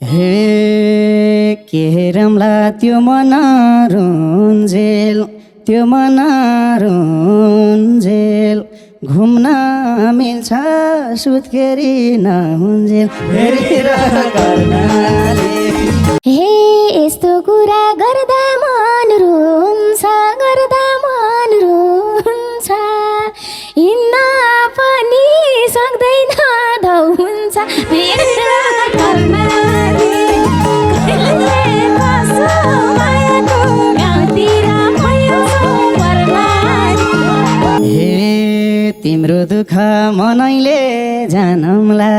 हे के रम्ला त्यो मनरुन्जेल त्यो मनरुन्जेल घुम्न मिल्छ सुत्केरी नहुन्जेल हेरेर कर्णाली। हे यस्तो कुरा गर्दा मन रुन्छ हिँड्न पनि सक्दैन धौ हुन्छ तिम्रो दुःख मनैले जानमला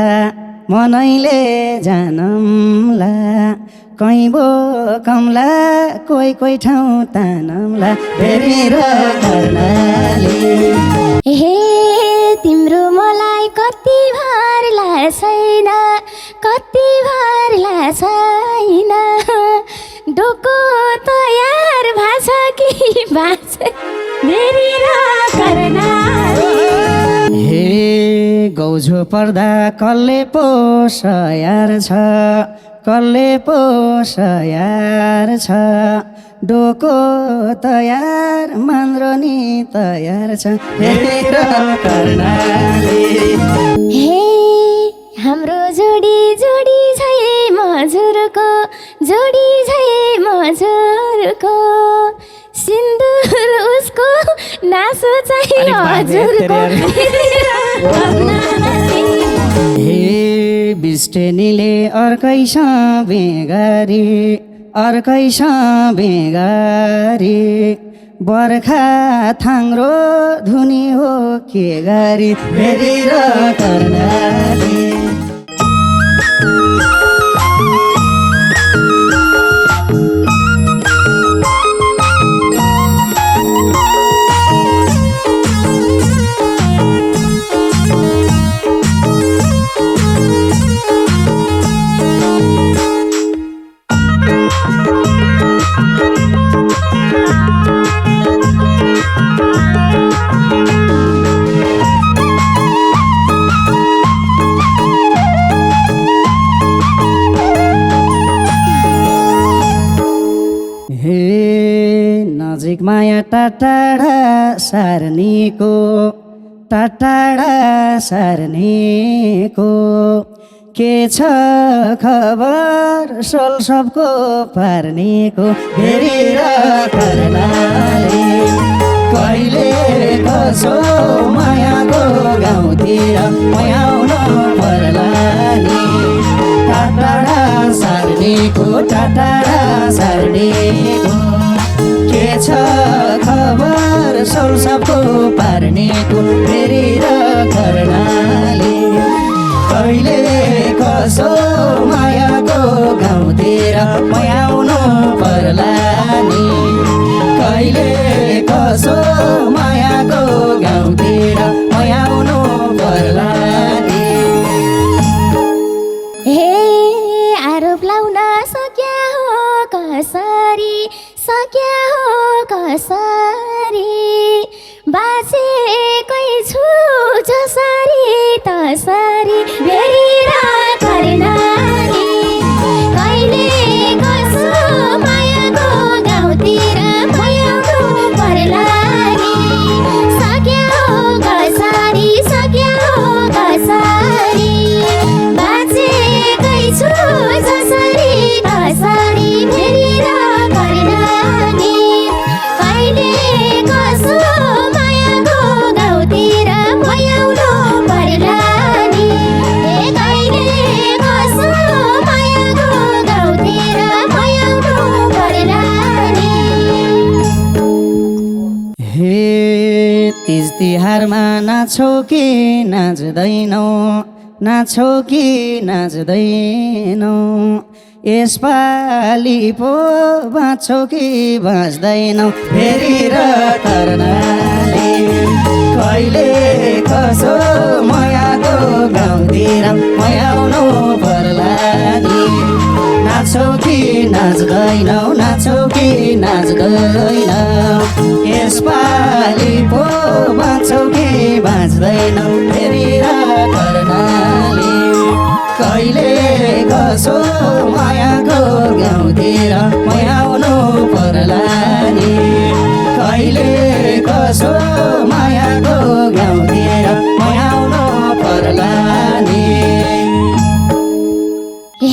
कैबो कमला कोही ठाउँ तानमला हेरेर कर्णाली। हे तिम्रो मलाई कति भारला छैन डोको तयार भाछ कि भाछ हेरेर कर्णाली। हे गौझो पर्दा कसले पोषयार छ डोको तयार मान्द्रोनी तयार छ हेरेर कर्णाली। हे हाम्रो जोडी छै मजुरको सिन्दुर उसको नासो चाहिँ हजुरको। हे बिस्टेनीले अर्कैसँग बेगारी बर्खा थाङ्रो धुनी हो के गरी हेरेर कर्णाली। नजिक माया टाढा सार्नेको के छ खबर सोल सबको पार्नेको हेरेर कर्णाली। कहिले कसो मायाको गाउँतिर आउनु पर्ला नि टाढा सार्नेको के छ खबर सोल सबको पार्नेको हेरेर कर्णाली। कहिले कसो मायाको गाउँतिर आउनु पर्ला नि कहिले कसो मायाको गाउँतिर आउनु पर्ला नि। हे आरोप लाउन सक्या हो कसरी बाँचेकै छु जसरी तसरी हेरेर कर्णाली। कहिले कसो मायाको गाउँतिर आउनु पर्ला नि सक्या हो कसरी बाँचेकै छु जसरी तसरी हेरेर कर्णाली। कहिले कसो मायाको गाउँतिर आउनु पर्ला नि कहिले कसो मायाको गाउँतिर आउनु पर्ला नि। हे तीज तिहारमा नाच्छौ कि नाच्दैनौ यसपालि पो बाँच्छौ कि बाँच्दैनौ हेरेर कर्णाली। कहिले कसो मायाको गाउँतिर आउनु पर्ला नि नाच्छौ कि नाच्दैनौ यसपालि पो बाँच्छौ कि बाँच्दैनौ हेरेर कर्णाली। कहिले कसो मायाको गाउँतिर म आउनु पर्ला नि कहिले कसो मायाको गाउँतिर म आउनु पर्ला नि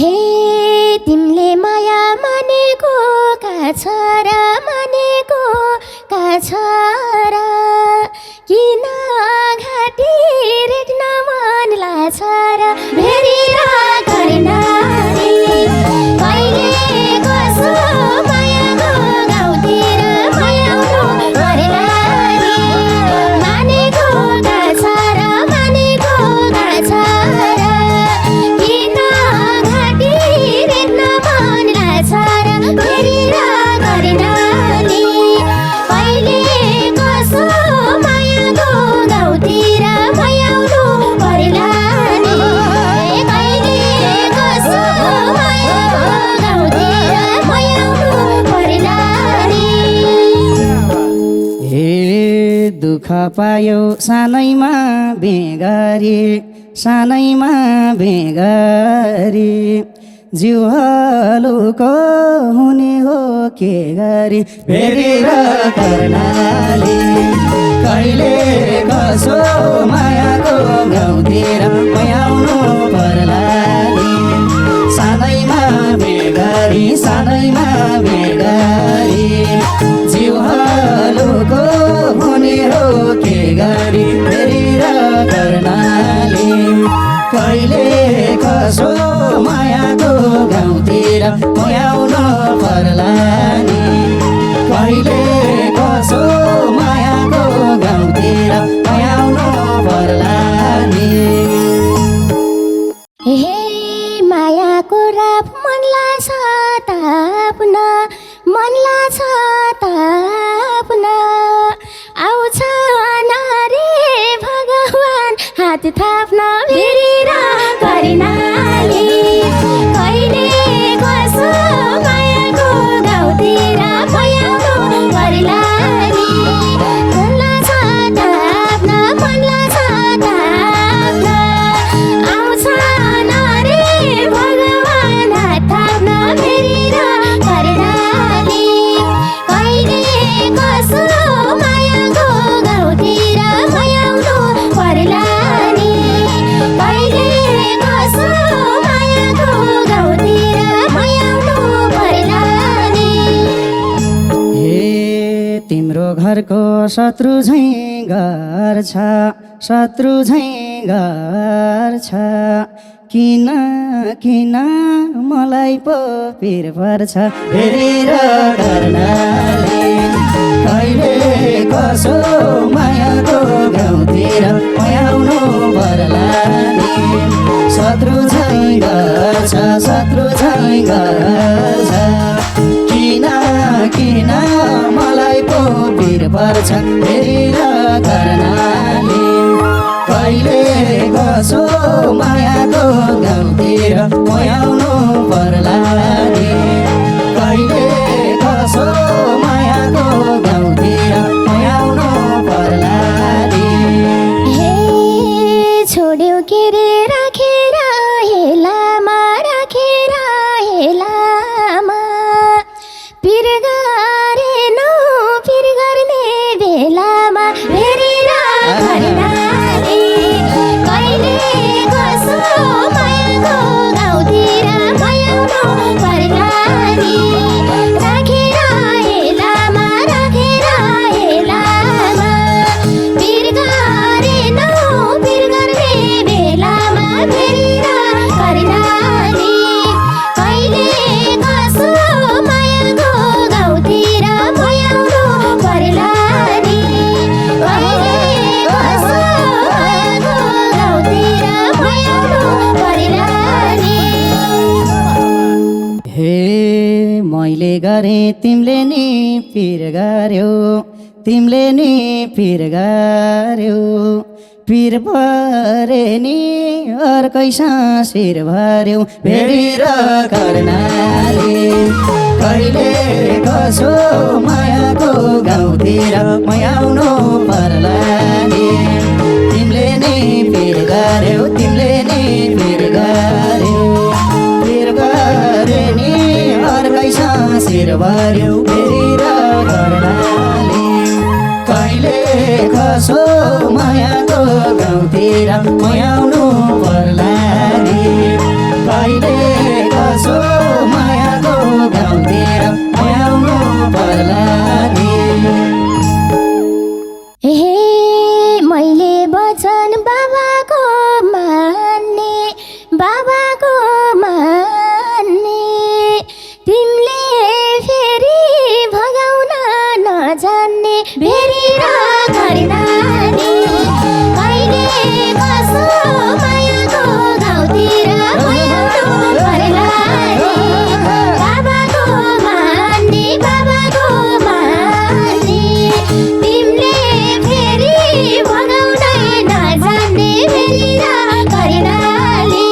हे तिमीले माया मानेको का छ र मानेको का छ र किन घाँटी रेट्न मन लाग्छ र भेरी र कर्णाली कहिले कसो मायाको गाउँतिर म आउनु पर्ला नि मानेको का छ र मानेको का छ र किन घाँटी रेट्न मन लाग्छ र भेरी र कर्णाली कहिले कसो मायाको गाउँतिर म आउनु पर्ला नि कहिले कसो मायाको गाउँतिर म आउनु पर्ला नि हे दुःख पायो सानैमा बेगरी सानैमा बेगरी जिउ हलुको हुने हो के गरी फेरि र कर्णाली कहिले कसो मायाको गाउँतिर म आउनु पर्ला नि सानैमा बेगरी सानैमा बेगरी जिउ हलुको हुने हो के गरी फेरि र कर्णाली कहिले कसो मायाको गाउँतिर म आउनु पर्ला नि कहिले कसो मायाको गाउँतिर म आउनु पर्ला नि हे मायाको राप मनला छ ताप्न मनला छ ताप्न आउँछ नारे भगवान हात थाप्न फेरि र कर्णाली कहिले कसो मायाको गाउँतिर म आउनु पर्ला नि मनला छ ताप्न मनला छ ताप्न आउँछ नारे भगवान हात थाप्न फेरि र कर्णाली कहिले कसो मायाको गाउँतिर म आउनु पर्ला नि कहिले कसो मायाको गाउँतिर म आउनु पर्ला नि हे तिम्रो घरको शत्रु झैँ गर्छ शत्रु झैँ गर्छ किन किन मलाई पो पिर पर्छ फेरि र कर्णाली कहिले कसो मायाको गाउँतिर म आउनु पर्ला नि शत्रु झैँ गर्छ शत्रु झैँ गर्छ किन किन मलाई पो पिर पर्छ फेरि र कर्णाली कहिले कसो मायाको गाउँतिर म आउनु पर्ला नि कहिले कसो मायाको गाउँतिर म आउनु पर्ला नि हे छोड्यौ के रे राखेर हेलामा राखेर हेलामा पिर गरेनौ पिर गर्ने बेलामा फेरि र कर्णाली कहिले कसो मायाको गाउँतिर म आउनु पर्ला नि राखेर हेलामा राखेर हेलामा पिर गरेनौ पिर गर्ने बेलामा फेरि र कर्णाली कहिले कसो मायाको गाउँतिर म आउनु पर्ला नि कहिले कसो मायाको गाउँतिर म आउनु पर्ला नि हे मैले गरे तिमीले नि पिर गर्यौ तिमीले नि पिर गर्यौ पिर परे नि अर्कै सासिर भर्यौ फेरि र कर्णाली कहिले कसो मायाको गाउँतिर म आउनु पर्ला नि तिमीले नि पिर गर्यौ तिमीले नि पिर गर्यौ शिर भर्यो फेरेर कर्णाली कहिले कसो मायाको गाउँतिर मयाउनु पर्ला नि कहिले कसो मायाको गाउँतिर मयाउनु पर्ला नि मैले वचन बाबाको मान्ने तिमीले फेरि भगाउन नजान्ने भेरेर कर्णाली कहिले कसो मायाको गाउँतिर मयाउनु पर्ला नि बाबाको मान्ने तिमीले फेरि भगाउन नजान्ने भेरेर कर्णाली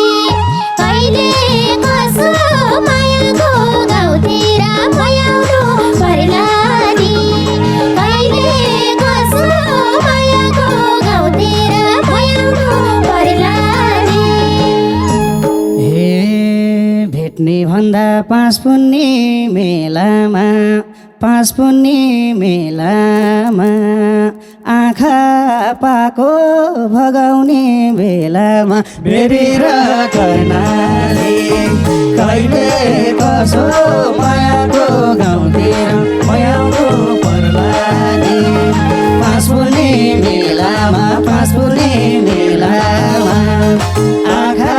कहिले कसो मायाको गाउँतिर मयाउनु पर्ला नि कहिले कसो मायाको गाउँतिर मयाउनु पर्ला नि हे भेट्ने भन्दा पाँच पुन्नी मेलामा आँखा पाको भगाउने बेलामा भेरेर कर्णाली कहिले कसो मायाको गाउँतिर मयाउनु पर्ला नि पाँच पुन्नी मेलामा आँखा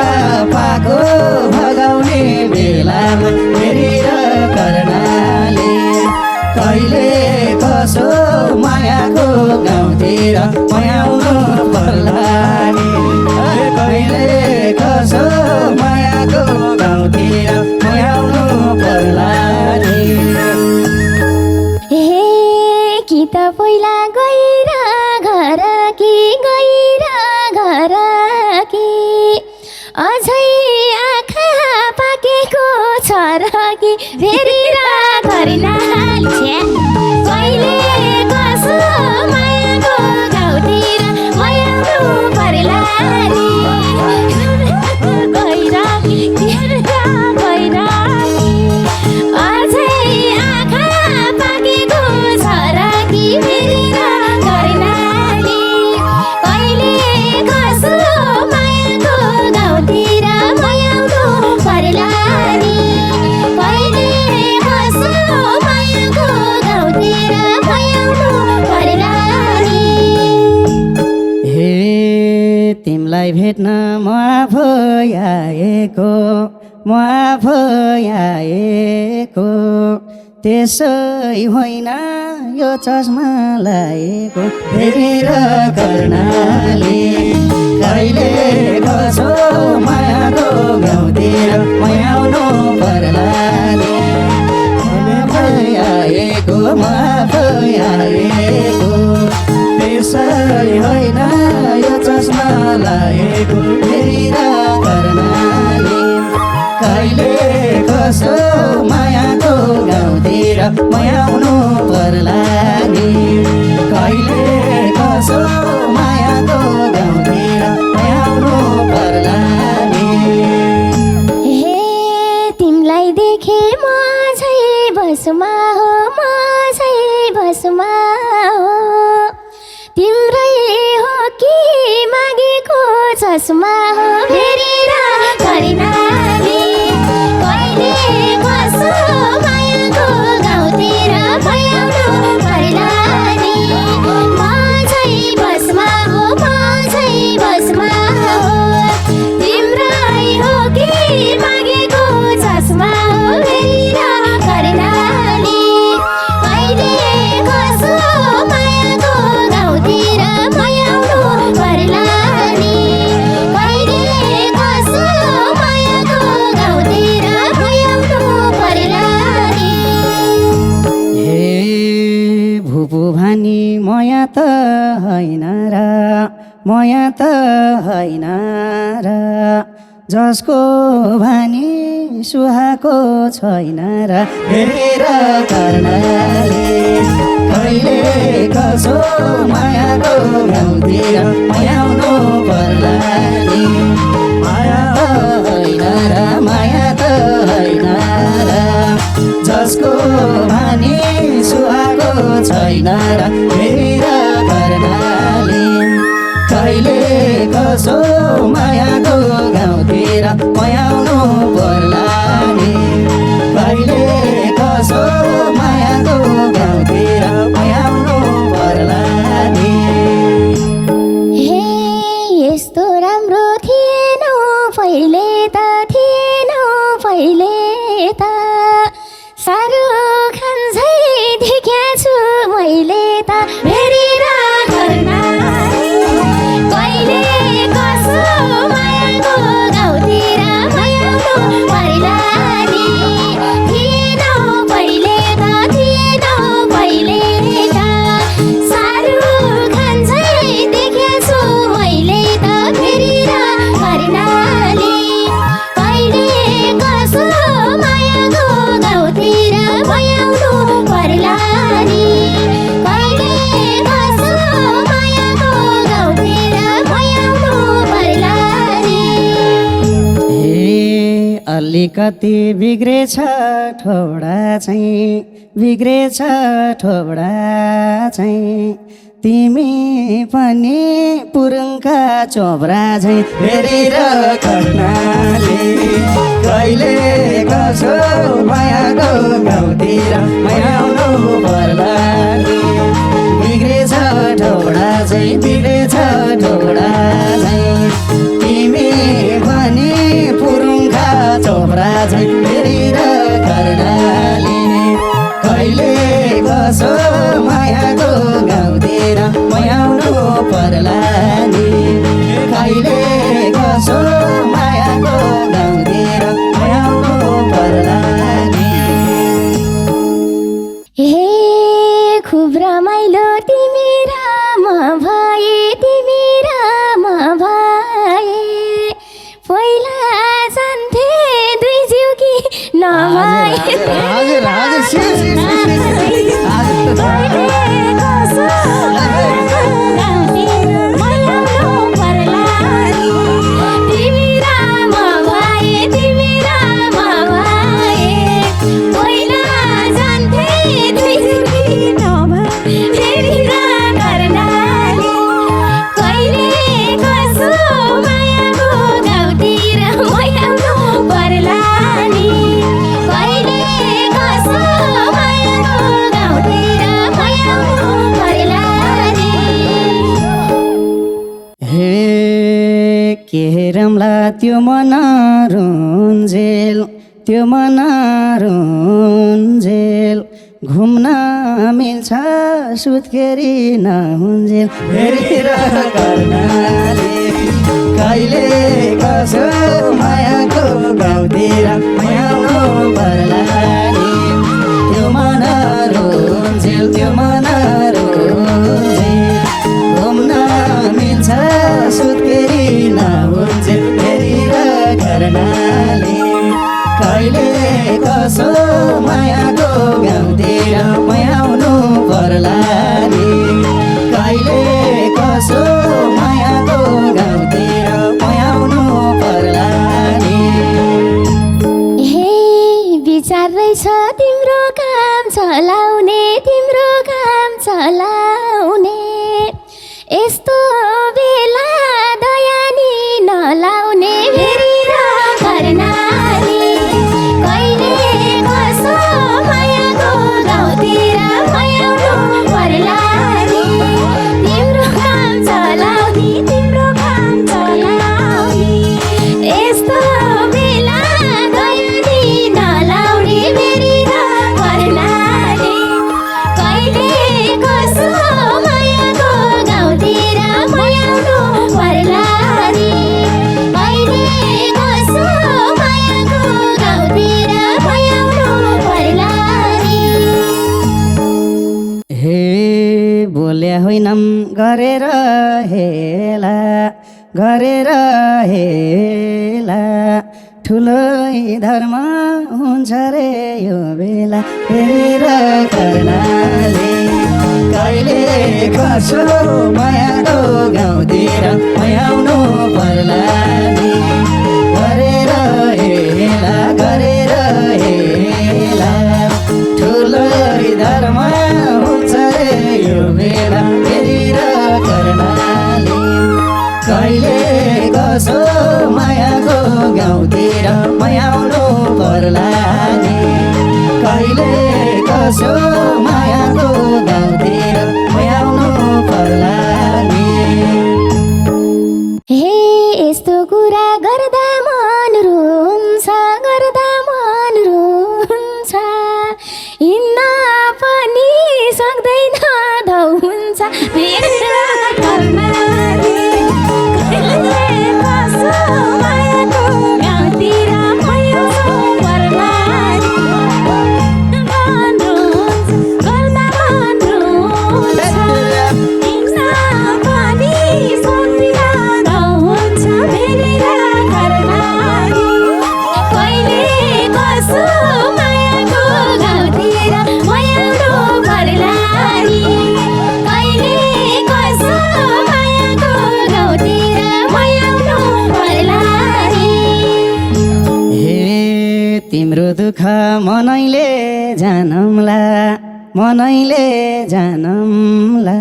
पाको भगाउने बेलामा भेरेर कर्णाली कहिले कसो मायाको गाउँतिर मयाउनु पर्ला नि कहिले कसो मायाको गाउँतिर मयाउनु पर्ला नि कि त पहिला गएर घर कि अझै आँखा पाकेको छ र कि भेरेर कर्णाली कहिले कसो मायाको गाउँतिर मयाउनु पर्ला नि अझै आँखा पाकेको छ र कि भेरेर कर्णाली कहिले कसो मायाको गाउँतिर मयाउनु पर्ला नि कहिले कसो मायाको गाउँतिर मयाउनु पर्ला नि हे तिमीलाई भेट्न म आफै आएको त्यसै होइन यो चस्मा लाएको भेरेर कर्णाली कहिले कसो मायाको गाउँतिर मयाउनु पर्ला नि म आफै आएको त्यसै होइन यो चस्मा लाएको भेरेर कर्णाली कहिले कसो मायाको गाउँतिर मयाउनु पर्ला नि कहिले कसो मायाको गाउँतिर मयाउनु पर्ला नि तिमीलाई देखे म झै भस्मा हो तिम्रै हो कि मागेको चस्मा हो भेरेर कर्णाली कहिले कसो मायाको गाउँतिर मयाउनु पर्ला नि म झै भस्मा हो तिम्रै हो कि मागेको चस्मा हो भेरेर कर्णाली कहिले कसो मायाको गाउँतिर मयाउनु पर्ला नि कहिले कसो मायाको गाउँतिर मयाउनु पर्ला नि हे भुपु भानी मया त होइन र जसको भानी सुहाको छैन र भेरेर कर्णाली कहिले कसो मायाको गाउँतिर मयाउनु पर्ला नि माया त होइन र जसको कसो मायाको गाउँतिर पयाउनु पर्ला नि कहिले कसो मायाको गाउँतिर पयाउनु पर्ला नि हे यस्तो राम्रो थिएन पहिले त थिएन पहिले त साह्रो खान झै देख्याछु मैले त हेरेर कर्णाली कहिले कसो मायाको गाउँतिर पयाउनु पर्ला नि थिएन पहिले त थिएन पहिले त साह्रो खान झै देख्याछु मैले त हेरेर कर्णाली कहिले कसो मायाको गाउँतिर पयाउनु पर्ला नि कहिले कसो मायाको गाउँतिर पयाउनु पर्ला नि हे अलिकति बिग्रेछ ठोडा चाहिँ बिग्रेछ ठोडा चाहिँ तिमी पनि पुरुङका चोब्रा झैँ हेरेर कर्णाली कहिले कसो मायाको गाउँतिर पयाउनु पर्ला नि बिग्रेछ ठोडा चाहिँ बिग्रेछ ठोडा चाहिँ तिमी पनि पुरुङका चोब्रा झैँ हेरेर कर्णाली कहिले कसो मायाको गाउँतिर पयाउनु पर्ला नि कहिले कसो मायाको गाउँतिर पयाउनु पर्ला नि हे खुब रमाइलो तिमी र म भए तिमी र म भए पहिला जान्थे दुई जिउ कि नभए हजुर हजुर कहिले कसो मायाको गाउँतिर पयाउनु पर्ला नि तिमी र म भए तिमी र म भए पहिला जान्थे दुई जिउ कि नभए हेरेर कर्णाली कहिले कसो मायाको गाउँतिर पयाउनु पर्ला नि कहिले कसो मायाको गाउँतिर पयाउनु पर्ला नि हे के रम्ला त्यो मन रुन्जेल त्यो मन रुन्जेल घुम्न मिल्छ सुत्केरी नहुन्जेल हेरेर कर्णाली कहिले कसो मायाको गाउँतिर पयाउनु पर्ला नि त्यो मन रुन्जेल त्यो मन रुन्जेल घुम्न मिल्छ सुत्केरी नहुन्जेल हेरेर कर्णाली कहिले कसो मायाको गाउँतिर पयाउनु पर्ला नि कहिले कसो मायाको गाउँतिर पयाउनु पर्ला नि हे विचार रहेछ तिम्रो काम चलाउने तिम्रो काम चलाउने यस्तो बेला दया नि नलाउने हेरेर कर्णाली कहिले कसो मायाको गाउँतिर पयाउनु पर्ला नि तिम्रो काम चलाउने तिम्रो काम चलाउने यस्तो बेला दया नि नलाउने हेरेर कर्णाली कहिले कसो मायाको गाउँतिर पयाउनु पर्ला नि कहिले कसो मायाको गाउँतिर पयाउनु पर्ला नि हे बोल्या होइनम गरेर हेला गरेर हेला ठुलै धर्म हुन्छ रे यो बेला हेरेर कर्णाली कहिले कसो मायाको गाउँतिर पयाउनु पर्ला नि गरेर हेला ठुलै धर्म हुन्छ रे यो बेला हेरेर कर्णाली कहिले कसो मायाको गाउँतिर आउनु पर्ला नि। हे यस्तो कुरा गर्दा मन रुन्छ, गर्दा मन रुन्छ, हिँड्न पनि सक्दैन धौ हुन्छ मेरो कर्णाली। कहिले कसो मायाको गाउँतिर म आउँछु पर्ला नि। मन रुन्छ, गर्दा मन रुन्छ, हिँड्न पनि सक्दिन धौ हुन्छ मेरो कर्णाली। कहिले कसो मायाको गाउँतिर म आउनु पर्ला नि। कहिले कसो मायाको गाउँतिर म आउनु पर्ला नि। हे तिम्रो दुःख मनैले जानौँला, मनैले जानौँला,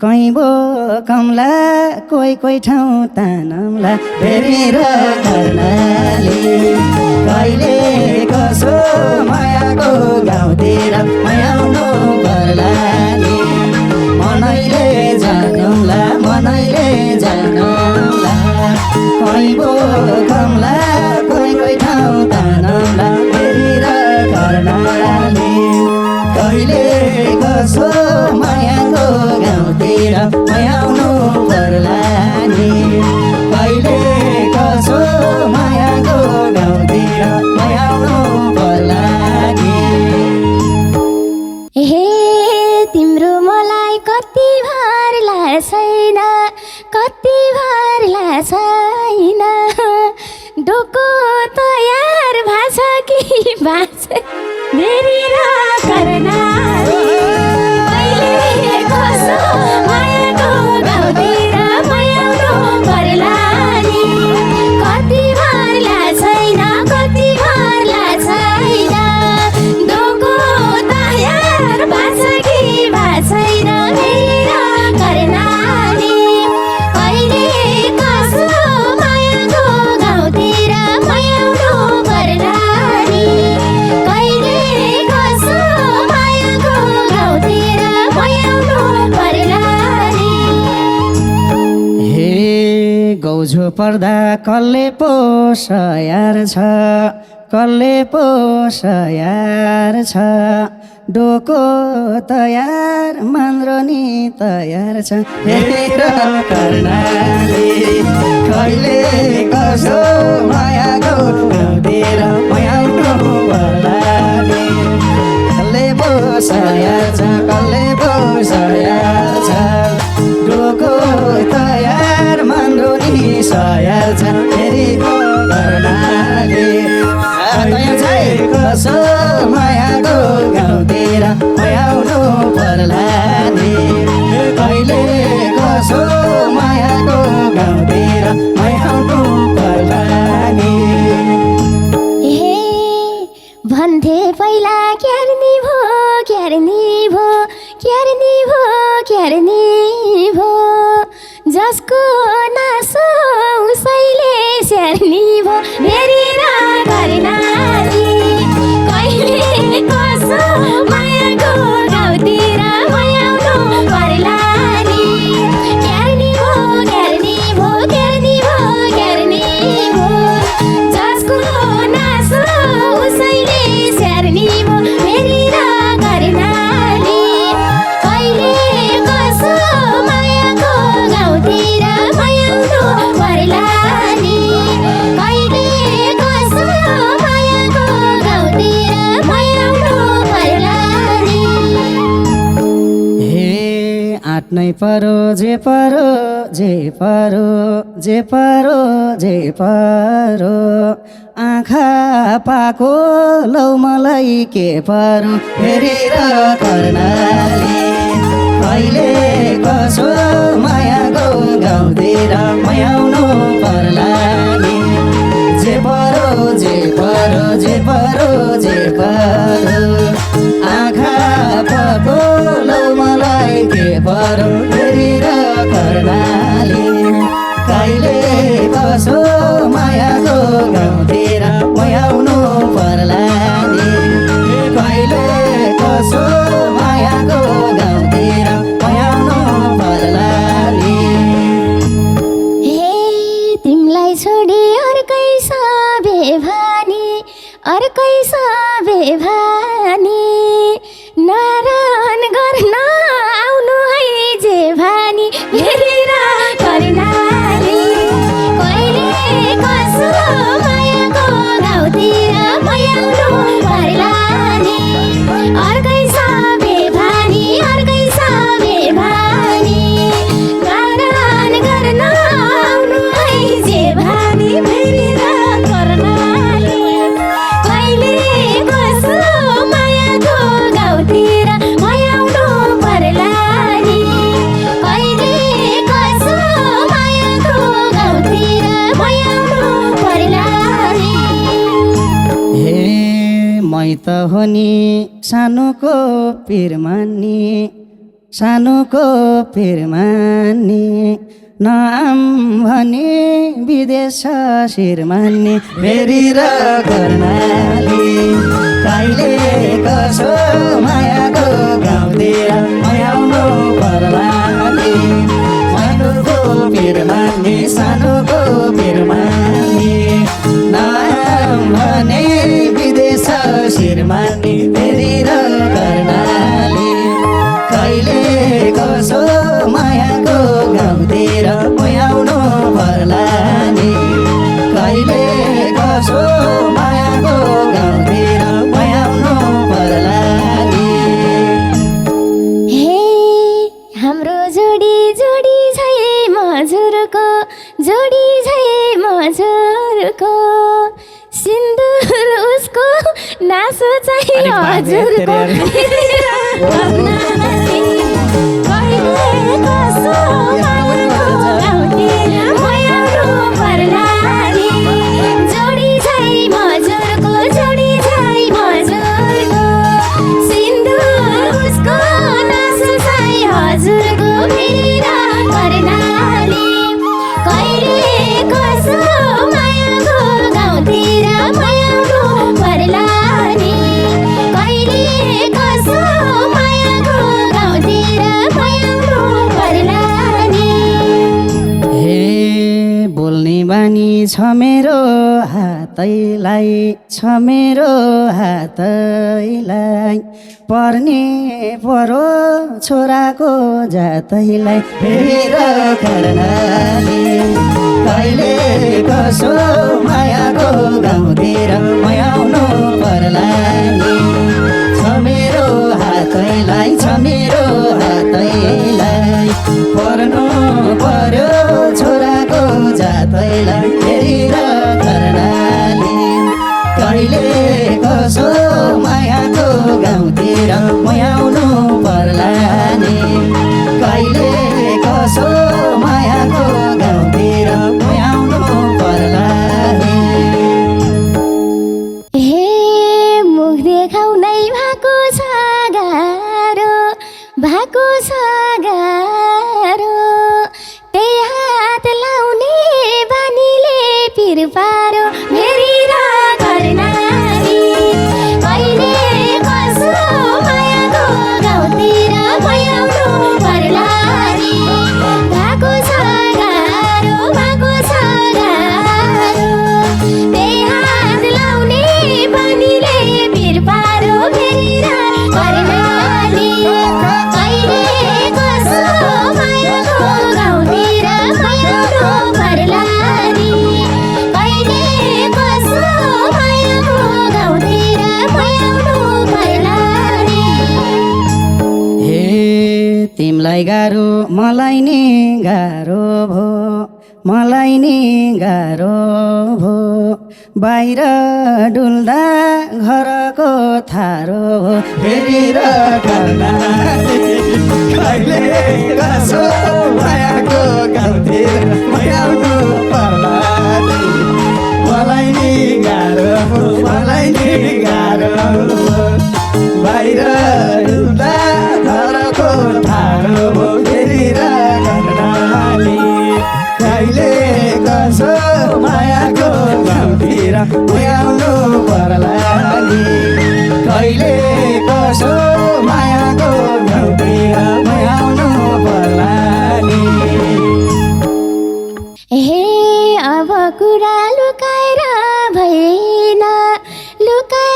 कहीँ बोकौँला, कोही कोही ठाउँ तानौँला फेरि र कर्णाली। कहिले कसो मायाको गाउँतिर आउनु पर्ला नि। मनैले जानौँला, मनैले जानौँला, कहीँ बोकौँला, कोही कोही ठाउँ तानौँला फेरि र कर्णाली। कहिले कसो मायाको गाउँतिर आउनु पर्ला नि। कहिले कसो मायाको गाउँतिर आउनु पर्ला नि। हे तिम्रो मलाई कति भरला छैन, कति भरला छैन, डोको तयार भाछ कि भाछ मेरी र कर्णाली। कहिले कसो मायाको गाउँतिर म आउनु पर्ला नि। कति भरला छैन, कति भरला छैन, डोको तयार भाछ कि भाछैन मेरी र कर्णाली। कहिले कसो मायाको गाउँतिर म आउनु पर्ला नि। कहिले कसो मायाको गाउँतिर म आउनु पर्ला नि। हे गौझो पर्दा कसले पोसायार छ, कसले पोसायार छ, डोको तयार मान्द्रोनी तयार छ फेरि र कर्णाली। कहिले कसो मायाको गाउँतिर आउनु पर्ला नि। कसले पोसायार छ, कसले पोसायार छ, डोको तयार मान्द्रोनी सयार छ फेरि र कर्णाली। कसो मायाको गाउँतिर आउनु पर्ला नि। कहिले कसो मायाको गाउँतिर आउनु पर्ला नि। हे भन्थे पहिला क्यार्नी भो, क्यार्नी भो, क्यार्नी भो, क्यार्नी भो, जसको नासो उसैले स्याहार्नी भो मेरी र कर्णाली। कहिले कसो मायाको गाउँतिर म आउनु पर्ला नि। क्यार्नी भो, क्यार्नी भो, क्यार्नी भो, क्यार्नी भो, जसको नासो उसैले स्याहार्नी भो मेरी र कर्णाली। कहिले कसो मायाको गाउँतिर म आउनु पर्ला नि। कहिले कसो मायाको गाउँतिर म आउनु पर्ला नि। हे आँट्नै परो जे परो, जे परो, जे परो, जे परो, आँखा पाको लौ मलाई के परो फेरि र कर्णाली। कहिले कसो मायाको गाउँतिर आउनु पर्ला नि। जे परो, जे परो, जे परो, जे परो, आँखा पाको लौ मलाई के परो फेरि र कर्णाली। कहिले कसो मायाको गाउँतिर आउनु पर्ला नि। कहिले अर्कै सबे भानी नारायण गर्न आउनु है जे भानी हेरेर कर्णाली कहिले कसो मायाको गाउँतिर भयाउनु पर्ला नि अर्कै सबे भानी अर्कै सबे भानी नारायण गर्न आउनु है जे भानी हेरेर कर्णाली कहिले कसो मायाको गाउँतिर भयाउनु पर्ला नि कहिले कसो मायाको गाउँतिर भयाउनु पर्ला नि हे मै त हो नि सानोको पिरमानी सानोको पिरमानी नाम भने विदेश शिरमानी फेरि र कर्णाली कहिले कसो मायाको गाउँतिर आउनु पर्ला नि सानोको पिरमानी सानोको पिरमानी नाम भने विदेश शिरमानी फेरि र कर्णाली कहिले कसो मायाको गाउँतिर आउनु पर्ला नि कहिले कसो मायाको गाउँतिर आउनु पर्ला नि हे हाम्रो जोडी जोडी छै मजुरको जोडी छै मजुरको सिन्दुर उसको नासो चाहिँ हजुरको कहिले कसो मायाको गाउँतिर भयाउनु पर्ला नि जोडी छै मजुरको जोडी छै मजुरको सिन्दुर उसको नासो चाहिँ हजुरको फेरि कर्णाली कहिले कसो मायाको गाउँतिर भयाउनु पर्ला नि कहिले कसो मायाको गाउँतिर भयाउनु पर्ला नि हे बोल्ने बानी छ मेरो हातैलाई छ मेरो हातैलाई पर्ने परो छोराको जातैलाई फेरि र कर्णाली कहिले कसो मायाको गाउँतिर आउनु पर्ला नि छ मेरो हातैलाई छ मेरो हातैलाई पर्नु पर्यो छोराको जातैलाई फेरि र कर्णाली कहिले कसो मायाको गाउँतिर आउनु पर्ला नि कहिले कसो मायाको गाउँतिर आउनु पर्ला नि हे मुख देखाउनै भएको छ गाह्रो भएको छ गाह्रो त्यही हात लाउने बानीले पिर पारो फेरि र कर्णाली कहिले कसो मायाको गाउँतिर भयाउनु पर्ला नि भएको छ गाह्रो भएको छ गाह्रो त्यही हात लाउने बानीले पिर पारो फेरि र कर्णाली कहिले कसो मायाको गाउँतिर भयाउनु पर्ला नि कहिले कसो मायाको गाउँतिर भयाउनु पर्ला नि हे तिमलाई गाह्रो मलाई नि गाह्रो भो मलाई नि गाह्रो भो बाहिर डुल्दा घरको थारो भो फेरि र कर्णाली कहिले कसो मायाको गाउँतिर आउनु पर्ला नि मलाई नि गाह्रो भो मलाई नि गाह्रो भो बाहिर डुल्दा घरको थारो भो फेरि र कर्णाली कहिले कसो मायाको गाउँतिर आउनु पर्ला नि कहिले कसो मायाको गाउँतिर आउनु पर्ला नि हे अब कुरा लुकाएर भएन लुकाएर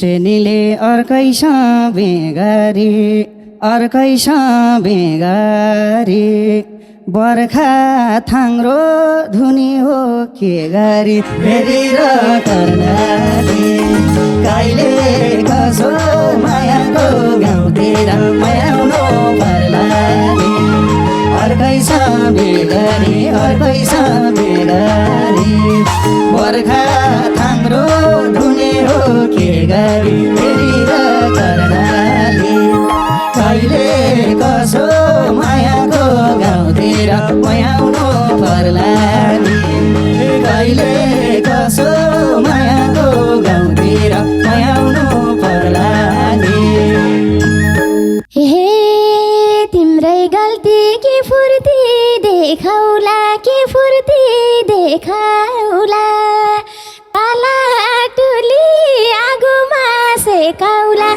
डेस्टिनीले अर्कैसँग बेगारी बर्खा थाङ्रो धुनी हो के गरी फेरि र कर्णाली कहिले कसो मायाको गाउँतिर मायाउनु पर्ला नि अर्कैसँग बेगारी बर्खा थाङ्रो धुनी हो के गरी फेरि र कर्णाली कहिले कसो मायाको गाउँतिर मायाउनु पर्ला नि कहिले कसो मायाको गाउँतिर मायाउनु पर्ला नि हे तिम्रै गल्ती के फुर्ती देखाउला काला टुली आगोमा सेकाउला